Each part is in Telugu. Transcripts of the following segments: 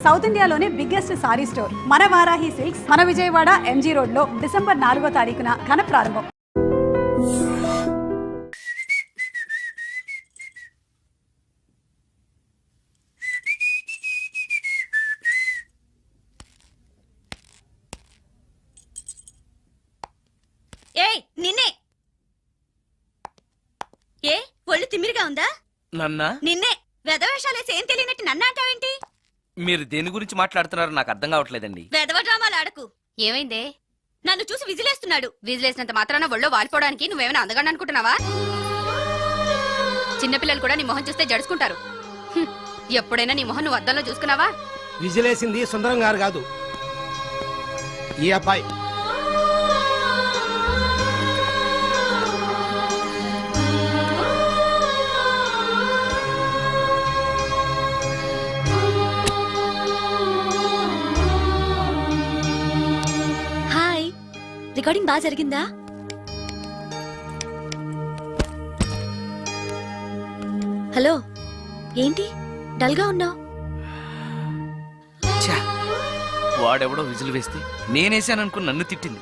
సౌత్ ఇండియాలోనే బిగ్గెస్ట్ సారీ స్టోర్ మన వారాహి సిల్క్స్ మన విజయవాడ ఎంజీ రోడ్ లో డిసెంబర్ 4వ తారీఖున ఘన ప్రారంభం. నిన్నే ఏ ఒళ్ళు తిమ్మిరిగా ఉందా? నన్నా నిన్నే వెధవేషాలేసి ఏం తెలియనట్టు నన్ను అంటావేంటి? మీరు దేని గురించి మాట్లాడుతున్నారో నాకు అర్థం కావట్లేదండి. వెధవ డ్రామాలు ఆడకు. ఏమైందే? నన్ను చూసి విజిలేస్తున్నాడు. విజిలేసినంత మాత్రాన ఒళ్ళో వాలిపోవడానికి నువ్వేమైనా అందగాడు అనుకుంటున్నావా? చిన్నపిల్లలు కూడా నీ మొహం చూస్తే జడుచుకుంటారు. ఎప్పుడైనా నీ మొహం నువ్వు అద్దంలో చూసుకున్నావా? విజిలేసింది సుందరం గారు కాదు, ఈ అబ్బాయి. హాయ్, రికార్డింగ్ బాగా జరిగిందా? హలో, ఏంటి డల్ గా ఉన్నావు? వాడెవడో విజిల్ వేస్తే నేనేసాననుకుని నన్ను తిట్టింది.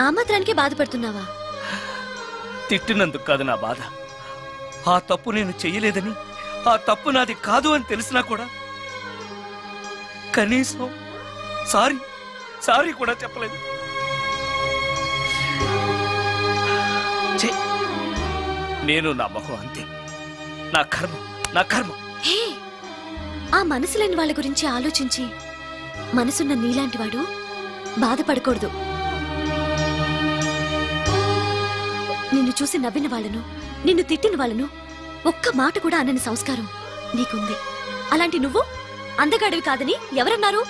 ఆ మాత్రానికే బాధపడుతున్నావా? తిట్టినందుకు కాదు నా బాధ. ఆ తప్పు నేను చెయ్యలేదని, ఆ తప్పు నాది కాదు అని తెలిసినా కూడా కనీసం సారీ కూడా చెప్పలేదు. నేను నా మొహం అంతే. నా కర్మ. హే, ఆ మనసు లేని వాళ్ళ గురించి ఆలోచించి మనసున్న నీలాంటి వాడు బాధపడకూడదు. నిన్ను చూసి నవ్విన వాళ్ళను, నిన్ను తిట్టిన వాళ్ళను ఒక్క మాట కూడా అనని సంస్కారం నీకుంది. అలాంటి నువ్వు అందగాడివి కాదని ఎవరన్నారు?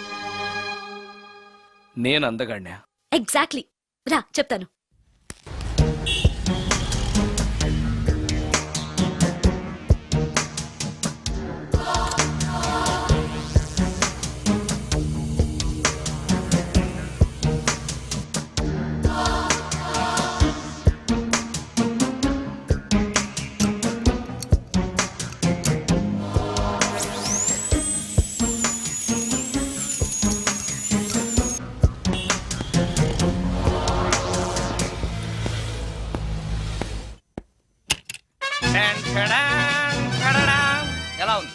నేను అందగాడినా? ఎగ్జాక్ట్లీ. రా చెప్తాను. ఎలా ఉంది?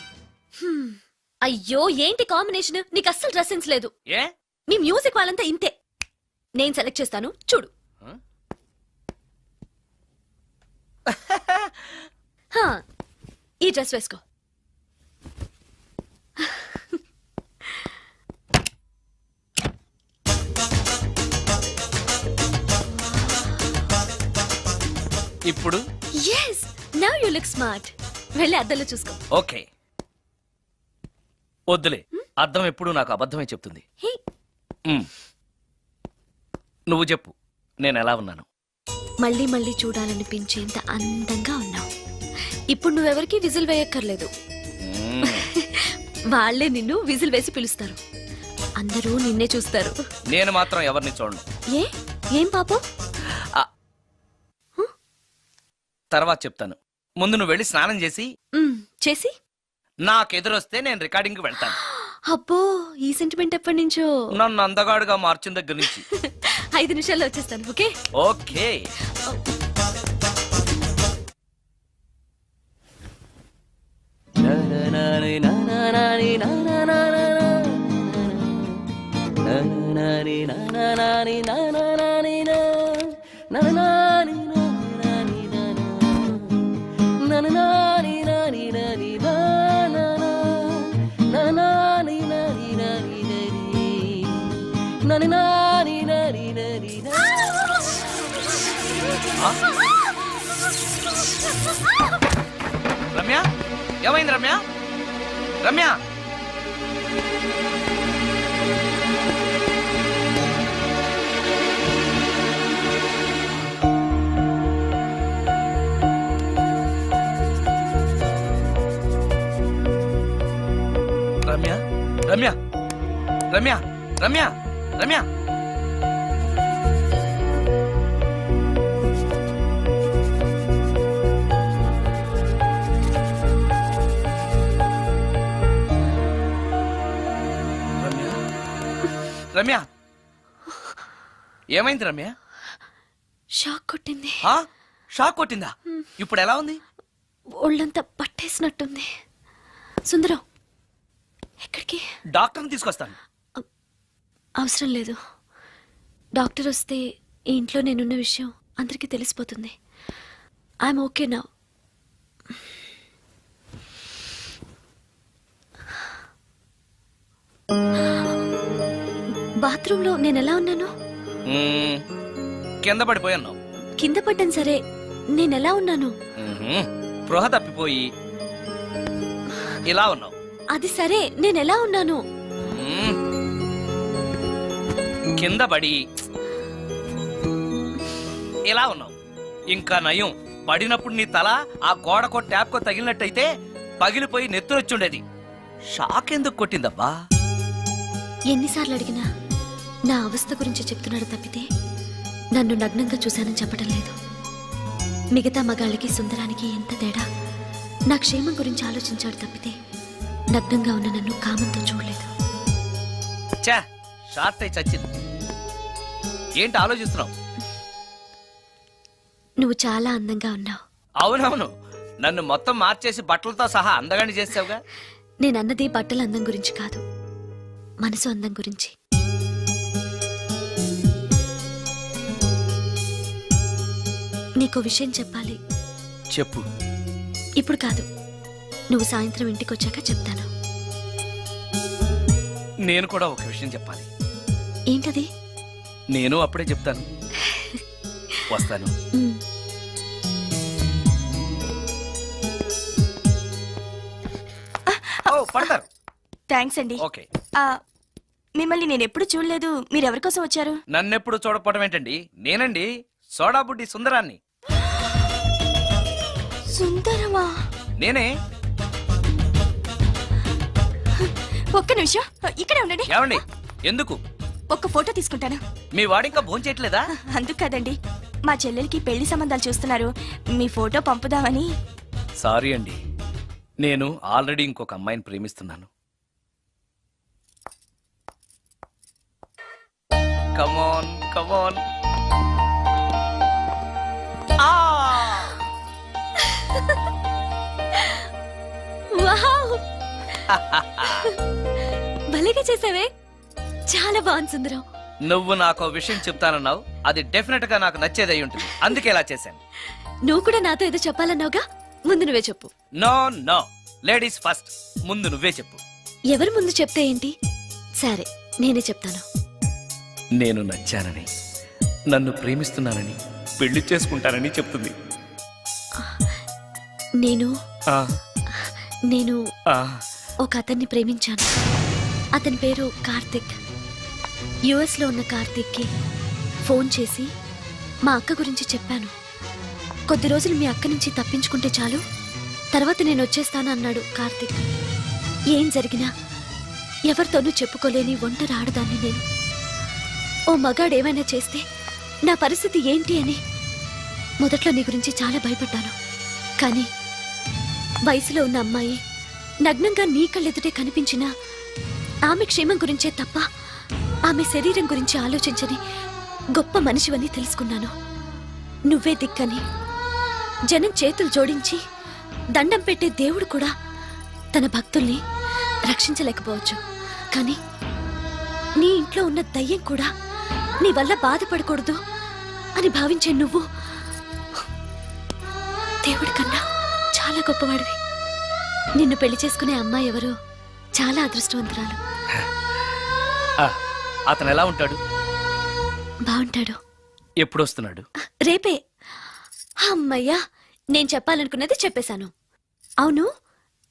అయ్యో, ఏంటి కాంబినేషన్? నీకు అస్సలు డ్రెస్ సెన్స్ లేదు. ఏ మీ మ్యూజిక్ వాళ్ళంతా ఇంతే. నేను సెలెక్ట్ చేస్తాను, చూడు. హా, ఈ డ్రెస్ వేసుకో. ఇప్పుడు yes, now you look smart. వెళ్ళి అద్దంలో చూసుకో. ఓకే. వద్దులే, అర్థం ఎప్పుడు నాకు అబద్ధమే చెప్తుంది. హే, నువ్వు చెప్పు, నేను ఎలా ఉన్నాను? మళ్ళీ మళ్ళీ చూడాలనిపించేంత అందంగా ఉన్నావు. ఇప్పుడు నువ్వెవరికి విజిల్ వేయక్కర్లేదు. వాళ్ళే నిన్ను విజిల్ వేసి పిలుస్తారు. అందరూ నిన్నే చూస్తారు. నేను మాత్రం ఎవరిని చూడను. ఏం పాపం? తర్వాత చెప్తాను. ముందు నువ్వు వెళ్ళి స్నానం చేసి చేసి నాకెదురొస్తే నేను రికార్డింగ్ వెళ్తాను. అబ్బో, ఈ సెంటిమెంట్ ఎప్పటి నుంచో? నన్ను అందగాడుగా మార్చిన దగ్గర నుంచి. 5 నిమిషాల్లో వచ్చేస్తాను. Okay okay. రమ్య, ఏమైంది రమ్య? రమ్య, రమ్య, రమ్య, రమ్య, రమ్య, రమ్య. రమ్య ఏమైంది రమ్య? షాక్ కొట్టింది. ఆ? షాక్ కొట్టిందా? ఇప్పుడు ఎలా ఉంది? ఒళ్ళంతా పట్టేసినట్టుంది. సుందరం, ఎక్కడికి? డాక్టర్ని తీసుకొస్తాను. అవసరం లేదు. డాక్టర్ వస్తే ఈ ఇంట్లో నేనున్న విషయం అందరికీ తెలిసిపోతుంది. ఐఎమ్ ఓకే నా. బాత్రూంలో నేను ఎలా ఉన్నాను? మ్మ్. కింద పడిపోయాను. కింద పడ్డాను సరే, నేను ఎలా ఉన్నాను? స్పృహ తప్పిపోయి ఇలా ఉన్నావు. అది సరే, నేను ఎలా ఉన్నాను? మ్మ్. కింద పడి ఇలా ఉన్నావు. ఇంకా నయం, పడినప్పుడు నీ తల ఆ గోడకో ట్యాప్కో తగిలినట్టయితే పగిలిపోయి నెత్తురొచ్చుండేది. షాక్ ఎందుకు కొట్టిందబ్బా? ఎన్నిసార్లు అడిగినా నా అవస్థ గురించి చెప్తున్నాడు తప్పితే నన్ను నగ్నంగా చూశానని చెప్పడం లేదు. మిగతా మగాళ్ళకి సుందరానికి ఎంత తేడా. నా క్షేమం గురించి ఆలోచించాడు తప్పితే నగ్నంగా ఉన్న నన్ను కామంతో చూడలేదు. చా, షార్ట్ అయి చచ్చింది. ఏంటి ఆలోచిస్తున్నావు? నువ్వు చాలా అందంగా ఉన్నావు. అవునవును, నన్ను మొత్తం మార్చేసి బట్టలతో సహా అందగాని చేసావుగా. నేనన్నది బట్టల అందం గురించి కాదు, మనసు అందం గురించి. నీకో విషయం చెప్పాలి. చెప్పు. ఇప్పుడు కాదు, నువ్వు సాయంత్రం ఇంటికి వచ్చాక చెప్తాను. నేను కూడా ఒక విషయం చెప్పాలి. ఏంటది? నేను అప్పుడే చెప్తాను. వస్తాను. ఉమ్. ఓ, పడతారు. థ్యాంక్స్ అండి. ఓకే. మిమ్మల్ని నేను ఎప్పుడు చూడలేదు. మీరు ఎవరి కోసం వచ్చారు? నన్నెప్పుడు చూడకపోవడం ఏంటండి? నేనండి, సోడా బుడ్డి సుందరాన్ని. సుందరమా? నేనే. ఒక్క నిమిషం ఇక్కడే ఉండండి. ఏమండి? ఎందుకు? ఒక్క ఫోటో తీసుకుంటాను. మీ వాడింకా భోంచేయట్లేదా? అందుకు కదండి, మా చెల్లెలకి పెళ్లి సంబంధాలు చూస్తున్నారు. మీ ఫోటో పంపుదామని. సారీ అండి, నేను ఆల్రెడీ ఇంకొక అమ్మాయిని ప్రేమిస్తున్నాను. కమాన్ కమాన్. వావ్! భలేగా చేసావే. చాలా బాగుంది సుందరం. నువ్వు నాకు విషయం చెప్తానన్నావు, అది డెఫినెట్ గా నాకు నచ్చేదై ఉంటుంది. అందుకే ఇలా చేశాను. నువ్వు కూడా నాతో ఏదో చెప్పాలన్నావుగా, ముందు నువ్వే చెప్పు. No no, ladies first. ముందు నువ్వే చెప్పు. ఎవరు ముందు చెప్తే ఏంటి? సరే, నేనే చెప్తాను. నేను నచ్చానని, నన్ను ప్రేమిస్తున్నానని, పెళ్లి చేసుకుంటానని చెప్తుంది. నేను ఆ, నేను ఆ, ఒక అతన్ని ప్రేమించాను. అతని పేరు కార్తిక్. యుఎస్ లో ఉన్న కార్తిక్కి ఫోన్ చేసి మా అక్క గురించి చెప్పాను. కొద్ది రోజులు మీ అక్క నుంచి తప్పించుకుంటే చాలు, తర్వాత నేను వచ్చేస్తాను అన్నాడు కార్తిక్. ఏం జరిగినా ఎవరితోనూ చెప్పుకోలేని ఒంటరి ఆడదాన్ని నేను. ఓ మగాడు ఏమైనా చేస్తే నా పరిస్థితి ఏంటి అని మొదట్లో నీ గురించి చాలా భయపడ్డాను. కానీ వయసులో ఉన్న అమ్మాయి నగ్నంగా నీ కళ్ళెదుటే కనిపించినా ఆమె క్షేమం గురించే తప్ప ఆమె శరీరం గురించి ఆలోచించని గొప్ప మనిషివని తెలుసుకున్నాను. నువ్వే దిక్కని. జనం చేతులు జోడించి దండం పెట్టే దేవుడు కూడా తన భక్తుల్ని రక్షించలేకపోవచ్చు. కానీ నీ ఇంట్లో ఉన్న దయ్యం కూడా నీ వల్ల బాధపడకూడదు అని భావించే నువ్వు దేవుడి కన్నా చాలా గొప్పవాడివి. నిన్ను పెళ్లి చేసుకునే అమ్మాయి ఎవరో చాలా అదృష్టవంతురాలు. ఆ, అతను ఎలా ఉంటాడు? బాగుంటాడు. ఎప్పుడు వస్తున్నాడు? రేపే. అమ్మయ్యా, నేను చెప్పాలనుకున్నది చెప్పేశాను. అవును,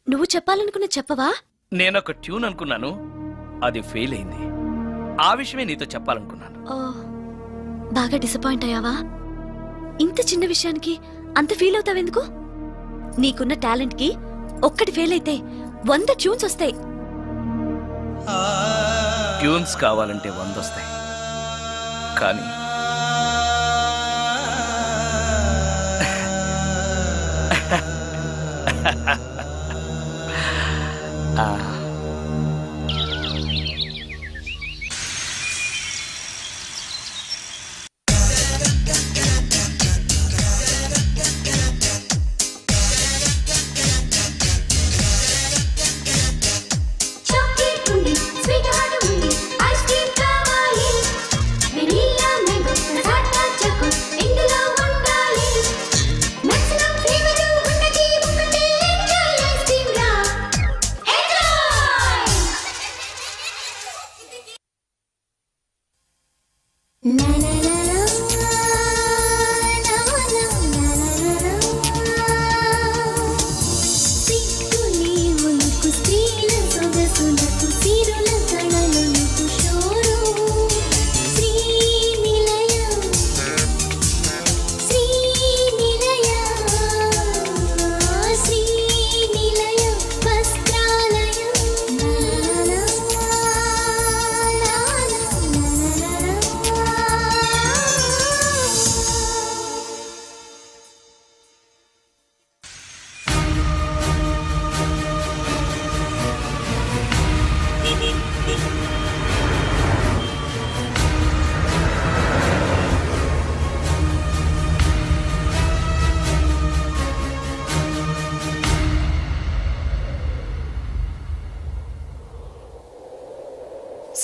నువ్వు చెప్పాలనుకున్నది చెప్పవా? నేనొక ట్యూన్ అనుకున్నాను, అది ఫెయిల్ అయింది. ఆ విషయమే నీతో చెప్పాలనుకున్నాను. ఓ, బాగా డిసప్పాయింట్ అయ్యావా? ఇంత చిన్న విషయానికి అంత ఫీల్ అవుతావెందుకు? నీకున్న టాలెంట్ కి ఒక్కటి ఫెయిల్ అయితే 100 ట్యూన్స్ వస్తాయి. ట్యూన్స్ కావాలంటే 100 వస్తాయి, కానీ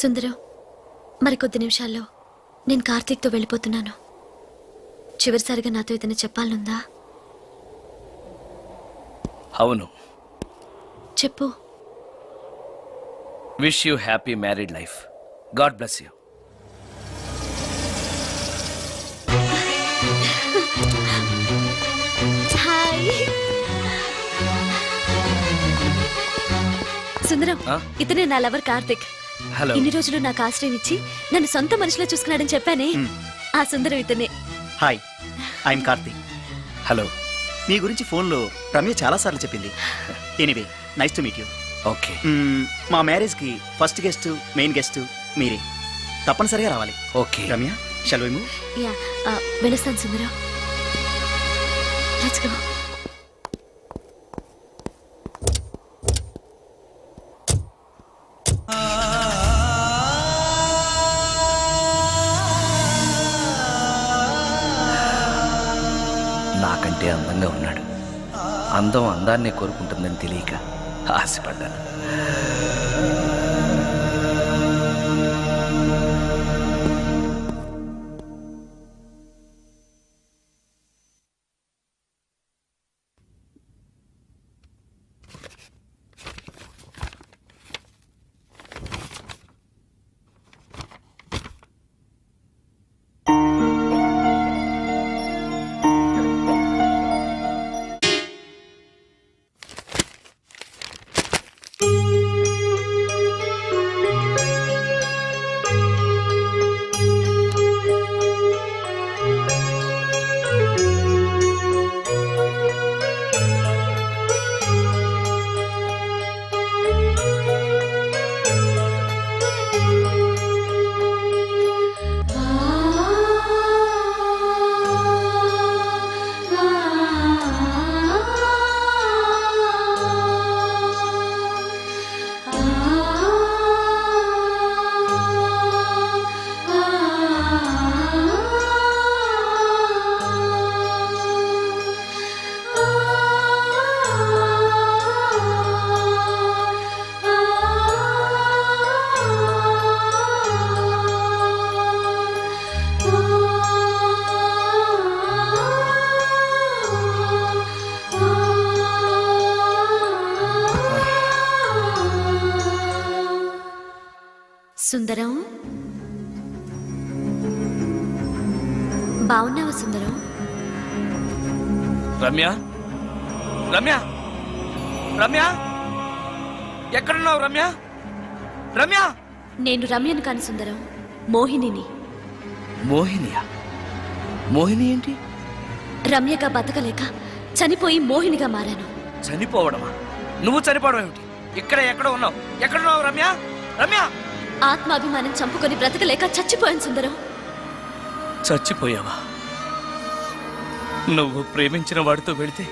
సుందరం, మరికొద్ది నిమిషాల్లో నేను కార్తీక్తో వెళ్ళిపోతున్నాను. చివరిసారిగా నాతో ఏదైనా చెప్పాలనుందా? అవును. చెప్పు. Wish you happy married life. God bless you. Hi Sundaram, ఆ? ఇతనే నా లవర్ కార్తిక్. హలో. ఇన్ని రోజులు నాకు ఆశ్రయం ఇచ్చి నన్ను సొంత మనిషిలో చూసుకున్నాడని చెప్పానే, ఆ సుందరం ఇతనే. Hi, I'm Karthik. హలో. మీ గురించి ఫోన్లో రమ్య చాలాసార్లు చెప్పింది. Anyway, nice to meet you. Okay. మా మ్యారేజ్కి ఫస్ట్ గెస్ట్, మెయిన్ గెస్ట్ మీరే. తప్పనిసరిగా రావాలి. Okay. Ramya, shall we move? Ya, వెళ్ళొస్తాను సుందరం. Let's go. నాకంటే అందంగా ఉన్నాడు. అందం అందాన్నే కోరుకుంటుందని తెలియక ఆశపడ్డాను. సుందరం, బాగున్నావా సుందరం? రమ్య, రమ్య, రమ్య, ఎక్కడున్నావు రమ్య? రమ్య. నేను రమ్యను కాని సుందరం, మోహినిని. మోహినియా? మోహిని ఏంటి? రమ్యగా బతకలేక చనిపోయి మోహినిగా మారాను. చనిపోవడమా? నువ్వు చనిపోవడం ఏమిటి? ఎక్కడో ఉన్నావు. ఎక్కడున్నావు రమ్య? రమ్య. ఆత్మాభిమానం చంపుకొని బ్రతకలేక చచ్చిపోయాను సుందరం. చచ్చిపోయావా? నువ్వు ప్రేమించిన వాడితో వెళితే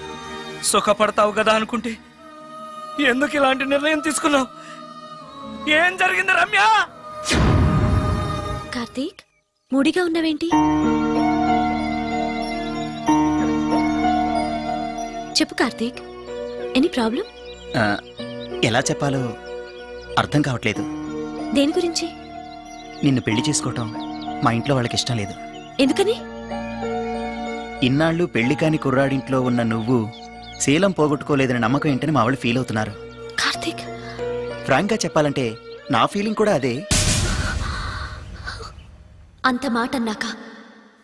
సుఖపడతావు కదా అనుకుంటే ఎందుకు ఇలాంటి నిర్ణయం తీసుకున్నావు? ఏం జరిగింది రమ్య? కార్తీక్, మూడిగా ఉన్నావేంటి? చెప్పు కార్తీక్, ఎనీ ప్రాబ్లం? ఎలా చెప్పాలో అర్థం కావట్లేదు. దేని గురించి? నిన్ను పెళ్లి చేసుకోవటం మా ఇంట్లో వాళ్ళకి ఇష్టం లేదు. ఎందుకని? ఇన్నాళ్ళు పెళ్లి కాని కుర్రాడింట్లో ఉన్న నువ్వు శీలం పోగొట్టుకోలేదని నమ్మకం ఏంటని మా వాళ్ళు ఫీల్ అవుతున్నారు. కార్తీక్, ఫ్రాంక్గా చెప్పాలంటే నా ఫీలింగ్ కూడా అదే. అంత మాట అన్నాక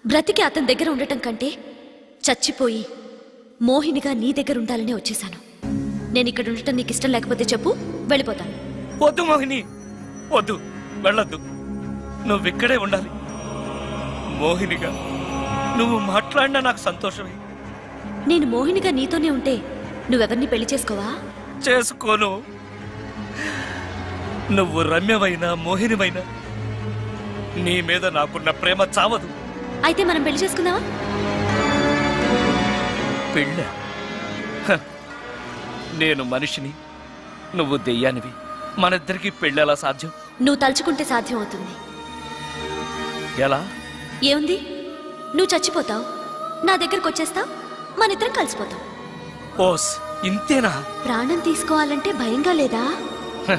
బ్రతికి అతని దగ్గర ఉండటం కంటే చచ్చిపోయి మోహినిగా నీ దగ్గర ఉండాలనే వచ్చేశాను. నేను ఇక్కడ ఉండటం నీకు ఇష్టం లేకపోతే చెప్పు, వెళ్ళిపోతాను. వద్దు మోహిని, వద్దు, వెళ్ళొద్దు. నువ్విక్కడే ఉండాలి. మోహినిగా నువ్వు మాట్లాడినా నాకు సంతోషమే. నేను మోహినిగా నీతోనే ఉంటే నువ్వెవరిని పెళ్లి చేసుకోవా? చేసుకోను. నువ్వు రమ్యమైనా మోహినివైనా నీ మీద నాకున్న ప్రేమ చావదు. అయితే మనం పెళ్లి చేసుకుందావా? పెళ్ళ? హ, నేను మనిషిని, నువ్వు దెయ్యానివి. మనిద్దరికి పెళ్ళెలా సాధ్యం? నువ్వు తలుచుకుంటే సాధ్యం అవుతుంది. ఎలా? ఏముంది, నువ్వు చచ్చిపోతావు, నా దగ్గరకు వచ్చేస్తావు, మనిద్దరం కలిసిపోతాం. ఓస్, ఇంతేనా? ప్రాణం తీసుకోవాలంటే భయంగా లేదా? హ,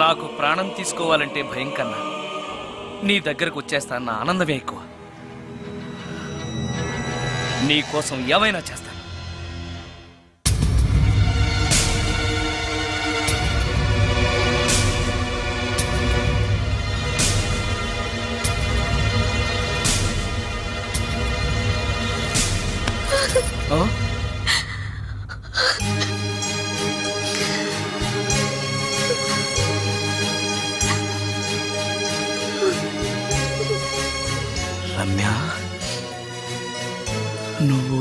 నాకు ప్రాణం తీసుకోవాలంటే భయం కన్నా నీ దగ్గరకు వచ్చేస్తాన్న ఆనందమే ఎక్కువ. నీ కోసం ఏమైనా చేస్తాను. ఆ? రమ్య, నువ్వు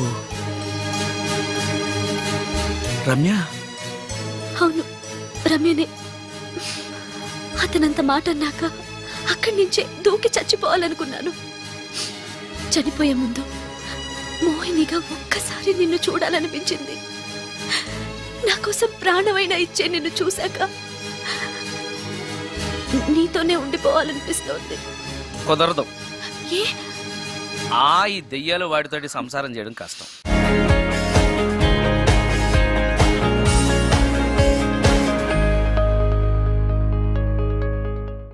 రమ్య? అవును, రమ్యనే. అతనంత మాట అన్నాక అక్కడి నుంచే దూకి చచ్చిపోవాలనుకున్నాను. చనిపోయే ముందు మోహినిగా ఒక్కసారి నిన్ను చూడాలనిపించింది. నా కోసం ప్రాణమైనా ఇచ్చే నిన్ను చూశాక నీతోనే ఉండిపోవాలనిపిస్తోంది. కుదరదు. ఏ? ఈ దెయ్యాలు వాడితోటి సంసారం చేయడం కష్టం.